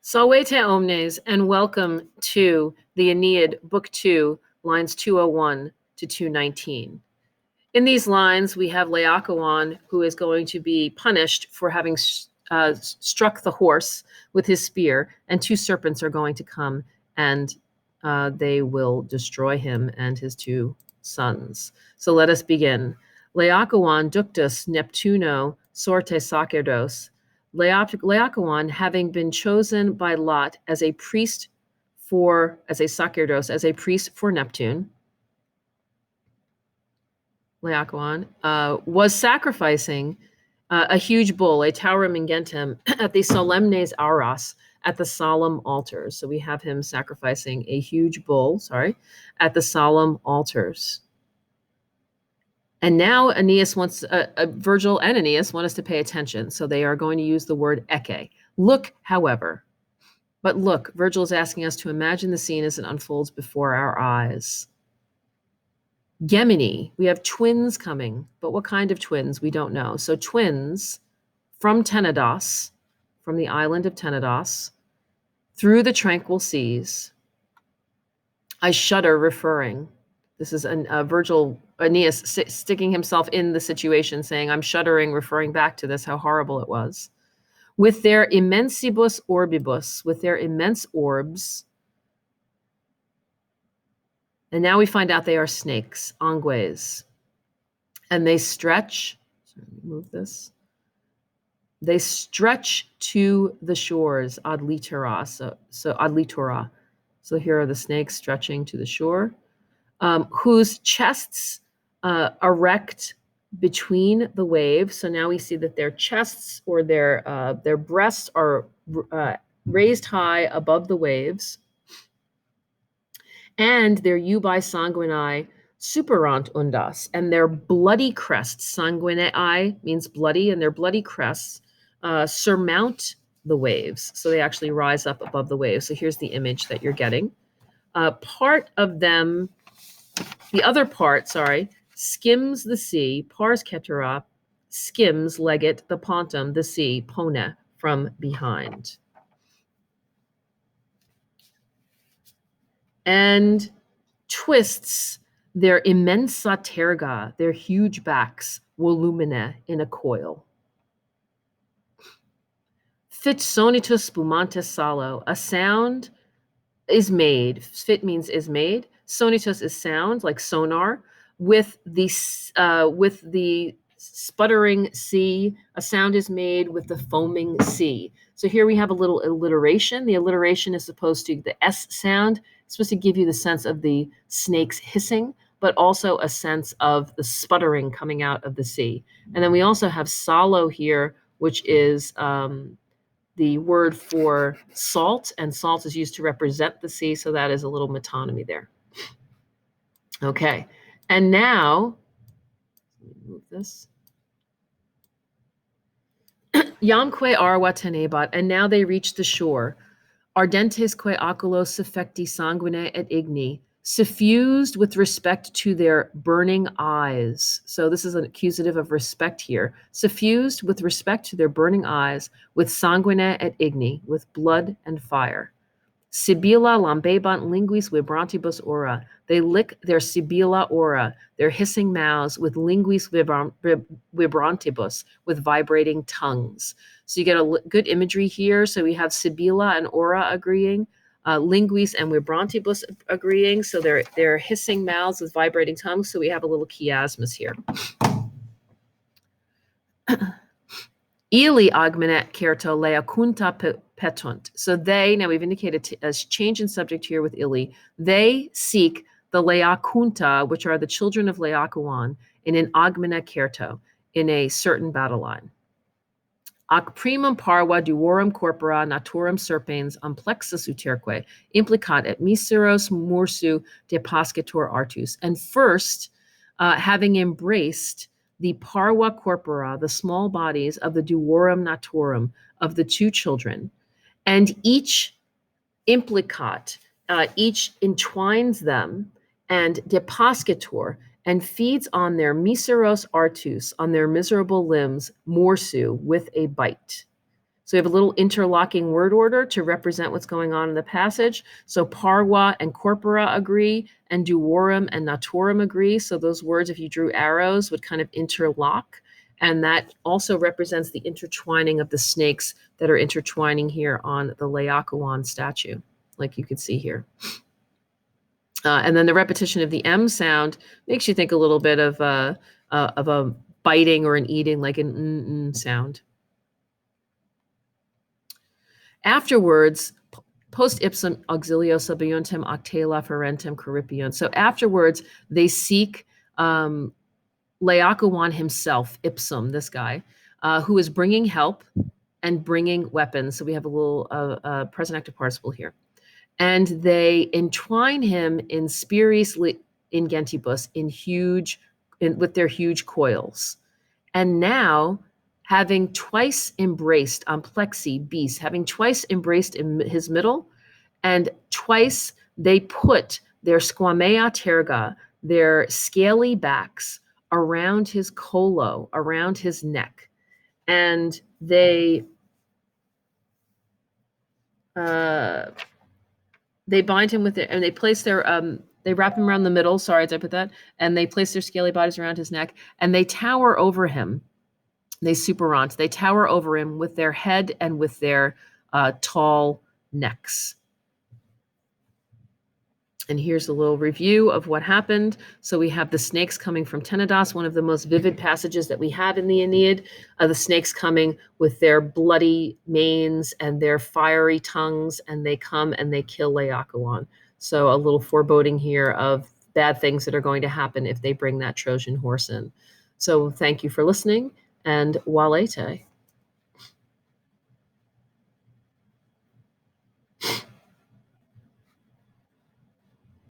Salvete omnes, and welcome to the Aeneid, Book 2, lines 201 to 219. In these lines, we have Laocoon, who is going to be punished for having struck the horse with his spear, and two serpents are going to come and they will destroy him and his two sons. So let us begin. Laocoon ductus Neptuno sorte sacerdos. Laocoon, having been chosen by lot as a priest as a sacerdos, as a priest for Neptune, Laocoon, was sacrificing a huge bull, a taurum ingentem, at the solemnes auras, at the solemn altars. So we have him sacrificing a huge bull, at the solemn altars. And now Virgil and Aeneas want us to pay attention. So they are going to use the word eke. Look, Virgil is asking us to imagine the scene as it unfolds before our eyes. Gemini, we have twins coming, but what kind of twins? We don't know. So twins from Tenedos, from the island of Tenedos, through the tranquil seas. I shudder referring. This is Virgil, Aeneas sticking himself in the situation, saying, I'm shuddering, referring back to this, how horrible it was. With their immensibus orbibus, with their immense orbs. And now we find out they are snakes, angues. And they stretch, move this. They stretch to the shores, ad litera. So ad litera. So here are the snakes stretching to the shore, whose chests erect between the waves. So now we see that their chests or their breasts are raised high above the waves. And their ubi sanguinae superant undas, and their bloody crests, sanguinae means bloody, and their bloody crests surmount the waves. So they actually rise up above the waves. So here's the image that you're getting. Part of them, the other part, skims the sea, pars cetera, skims, legit, the pontum, the sea, pone, from behind. And twists their immensa terga, their huge backs, volumina, in a coil. Fit sonitus spumantes salo, a sound is made. Fit means is made. Sonitus is sound, like sonar, with the sputtering sea. A sound is made with the foaming sea. So here we have a little alliteration. The alliteration is supposed to, the S sound, it's supposed to give you the sense of the snakes hissing, but also a sense of the sputtering coming out of the sea. And then we also have salo here, which is the word for salt, and salt is used to represent the sea, so that is a little metonymy there. Okay, and now, let me move this. Yamque arwa tenebat, and now they reach the shore. Ardentes que oculos suffecti sanguine et igni, suffused with respect to their burning eyes. So this is an accusative of respect here. Suffused with respect to their burning eyes, with sanguine et igni, with blood and fire. Sibylla lambebant linguis vibrantibus ora. They lick their sibylla ora, their hissing mouths, with linguis vibrantibus, with vibrating tongues. So you get a good imagery here. So we have sibylla and ora agreeing, linguis and vibrantibus agreeing. So they're hissing mouths with vibrating tongues. So we have a little chiasmus here. Ili augmenet certo leacunta petunt. So they, now we've indicated a change in subject here with Ili. They seek the leacunta, which are the children of Laocoon, in an augmena certo, in a certain battle line. Ac primum parva duorum corpora naturam serpens amplexus uterque, implicat et miseros mursu depascitur artus. And first, having embraced the parva corpora, the small bodies of the duorum naturum, of the two children, and each implicat, each entwines them, and depascitur, and feeds on their miseros artus, on their miserable limbs, morsu, with a bite. So we have a little interlocking word order to represent what's going on in the passage. So parva and corpora agree, and duorum and naturum agree. So those words, if you drew arrows, would kind of interlock. And that also represents the intertwining of the snakes that are intertwining here on the Laocoon statue, like you could see here. And then the repetition of the M sound makes you think a little bit of a biting or an eating, like an mm sound. Afterwards, post ipsum auxilio subiontem octala ferentem corripiunt. So afterwards, they seek Laocoon himself, ipsum, this guy, who is bringing help and bringing weapons. So we have a little present active participle here. And they entwine him in spiris ingentibus, with their huge coils. And now, having twice embraced amplexi bis, having twice embraced in his middle, and twice they put their squamea terga, their scaly backs, around his collo, around his neck. And they bind him with it, and they place their they wrap him around the middle. Sorry, did I put that? And they place their scaly bodies around his neck, and they tower over him. They superant. They tower over him with their head and with their tall necks. And here's a little review of what happened. So we have the snakes coming from Tenedos, one of the most vivid passages that we have in the Aeneid. The snakes coming with their bloody manes and their fiery tongues, and they come and they kill Laocoon. So a little foreboding here of bad things that are going to happen if they bring that Trojan horse in. So thank you for listening, and walete.